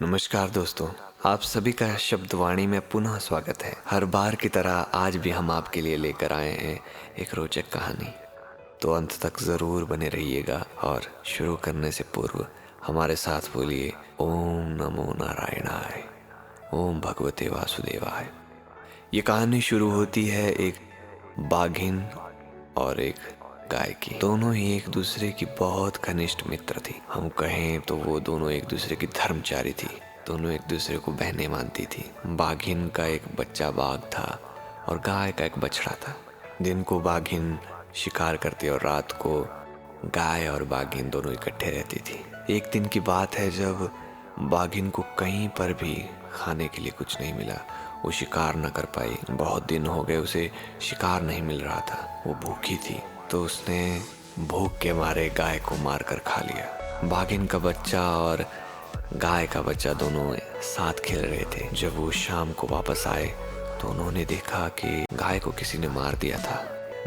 नमस्कार दोस्तों, आप सभी का शब्दवाणी में पुनः स्वागत है। हर बार की तरह आज भी हम आपके लिए लेकर आए हैं एक रोचक कहानी। तो अंत तक ज़रूर बने रहिएगा और शुरू करने से पूर्व हमारे साथ बोलिए ओम नमो नारायणाय, ओम भगवते वासुदेवाय। ये कहानी शुरू होती है एक बाघिन और एक गाय की। दोनों ही एक दूसरे की बहुत घनिष्ठ मित्र थी। हम कहें तो वो दोनों एक दूसरे की धर्मचारी थी। दोनों एक दूसरे को बहनें मानती थी। बाघिन का एक बच्चा बाघ था और गाय का एक बछड़ा था। दिन को बाघिन शिकार करती और रात को गाय और बाघिन दोनों इकट्ठे रहती थी। एक दिन की बात है जब बाघिन को कहीं पर भी खाने के लिए कुछ नहीं मिला। वो शिकार न कर पाई। बहुत दिन हो गए उसे शिकार नहीं मिल रहा था। वो भूखी थी तो उसने भूख के मारे गाय को मार कर खा लिया। बाघिन का बच्चा और गाय का बच्चा दोनों साथ खेल रहे थे। जब वो शाम को वापस आए तो उन्होंने देखा कि गाय को किसी ने मार दिया था।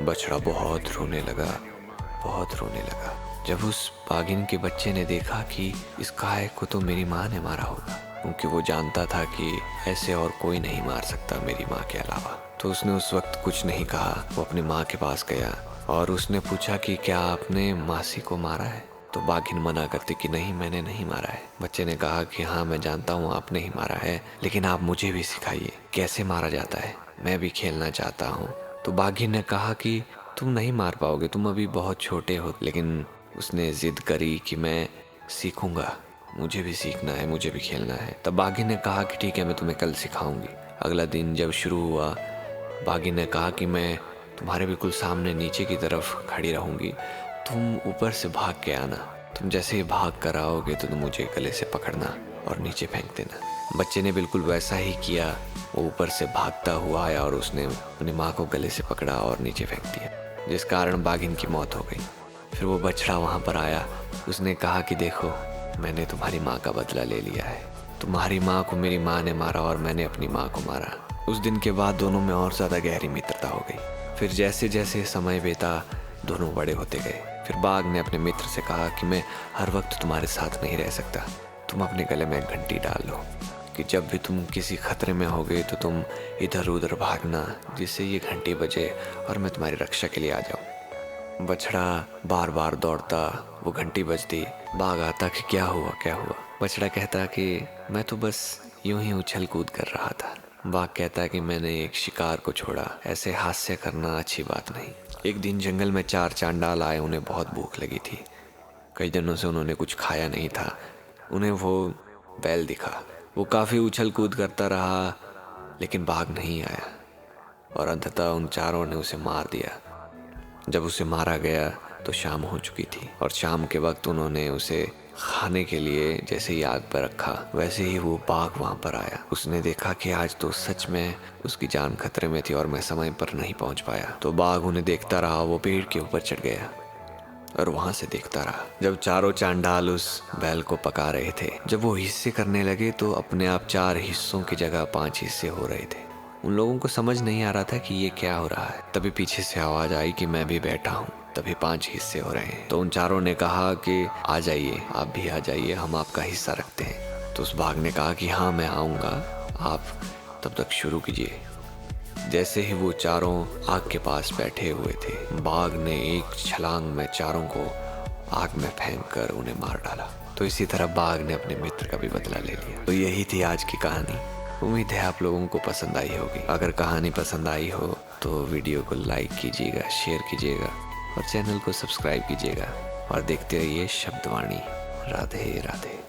बछड़ा बहुत रोने लगा। जब उस बाघिन के बच्चे ने देखा कि इस गाय को तो मेरी माँ ने मारा होगा, क्योंकि वो जानता था कि ऐसे और कोई नहीं मार सकता मेरी माँ के अलावा, तो उसने उस वक्त कुछ नहीं कहा। वो अपनी माँ के पास गया और उसने पूछा कि क्या आपने मासी को मारा है? तो बाघिन मना करती कि नहीं, मैंने नहीं मारा है। बच्चे ने कहा कि हाँ, मैं जानता हूँ आपने ही मारा है, लेकिन आप मुझे भी सिखाइए कैसे मारा जाता है, मैं भी खेलना चाहता हूँ। तो बाघिन ने कहा कि तुम नहीं मार पाओगे, तुम अभी बहुत छोटे हो। लेकिन उसने जिद करी कि मैं सीखूंगा, मुझे भी सीखना है, मुझे भी खेलना है। तब बाघिन ने कहा कि ठीक है, मैं तुम्हें कल सिखाऊंगी। अगला दिन जब शुरू हुआ, बाघिन ने कहा कि मैं तुम्हारे बिल्कुल सामने नीचे की तरफ खड़ी रहूंगी, तुम ऊपर से भाग के आना। तुम जैसे ही भाग कर आओगे तो तुम मुझे गले से पकड़ना और नीचे फेंक देना। बच्चे ने बिल्कुल वैसा ही किया। वो ऊपर से भागता हुआ आया और उसने अपनी माँ को गले से पकड़ा और नीचे फेंक दिया, जिस कारण बाघिन की मौत हो गई। फिर वो बछड़ा वहाँ पर आया। उसने कहा कि देखो, मैंने तुम्हारी माँ का बदला ले लिया है। तुम्हारी माँ को मेरी माँ ने मारा और मैंने अपनी माँ को मारा। उस दिन के बाद दोनों में और ज़्यादा गहरी मित्रता हो गई। फिर जैसे जैसे समय बीता, दोनों बड़े होते गए। फिर बाघ ने अपने मित्र से कहा कि मैं हर वक्त तुम्हारे साथ नहीं रह सकता। तुम अपने गले में एक घंटी डाल लो कि जब भी तुम किसी खतरे में होगे तो तुम इधर उधर भागना, जिससे ये घंटी बजे और मैं तुम्हारी रक्षा के लिए आ जाऊँ। बछड़ा बार बार दौड़ता, वो घंटी बजती। बाघ आता कि क्या हुआ। बछड़ा कहता कि मैं तो बस यूं ही उछल कूद कर रहा था। बाघ कहता कि मैंने एक शिकार को छोड़ा, ऐसे हास्य करना अच्छी बात नहीं। एक दिन जंगल में 4 चांडाल आए। उन्हें बहुत भूख लगी थी। कई दिनों से उन्होंने कुछ खाया नहीं था। उन्हें वो बैल दिखा। वो काफ़ी उछल कूद करता रहा, लेकिन बाघ नहीं आया और अंततः उन चारों ने उसे मार दिया। जब उसे मारा गया तो शाम हो चुकी थी और शाम के वक्त उन्होंने उसे खाने के लिए जैसे ही आग पर रखा, वैसे ही वो बाघ वहाँ पर आया। उसने देखा कि आज तो सच में उसकी जान खतरे में थी और मैं समय पर नहीं पहुँच पाया। तो बाघ उन्हें देखता रहा। वो पेड़ के ऊपर चढ़ गया और वहाँ से देखता रहा जब चारों चांडाल उस बैल को पका रहे थे। जब वो हिस्से करने लगे तो अपने आप 4 हिस्सों की जगह 5 हिस्से हो रहे थे। उन लोगों को समझ नहीं आ रहा था कि ये क्या हो रहा है। तभी पीछे से आवाज आई कि मैं भी बैठा हूँ। तभी 5 हिस्से हो रहे हैं। तो उन चारों ने कहा कि आ जाइए, आप भी आ जाइए, हम आपका हिस्सा रखते हैं। तो उस बाघ ने कहा कि हाँ, मैं आऊँगा, आप तब तक शुरू कीजिए। जैसे ही वो चारों आग के पास बैठे हुए थे, बाघ ने एक छलांग में चारों को आग में फेंककर उन्हें मार डाला। तो इसी तरह बाघ ने अपने मित्र का भी बदला ले लिया। तो यही थी आज की कहानी। उम्मीद है आप लोगों को पसंद आई होगी। अगर कहानी पसंद आई हो तो वीडियो को लाइक कीजिएगा, शेयर कीजिएगा और चैनल को सब्सक्राइब कीजिएगा और देखते रहिए शब्दवाणी। राधे राधे।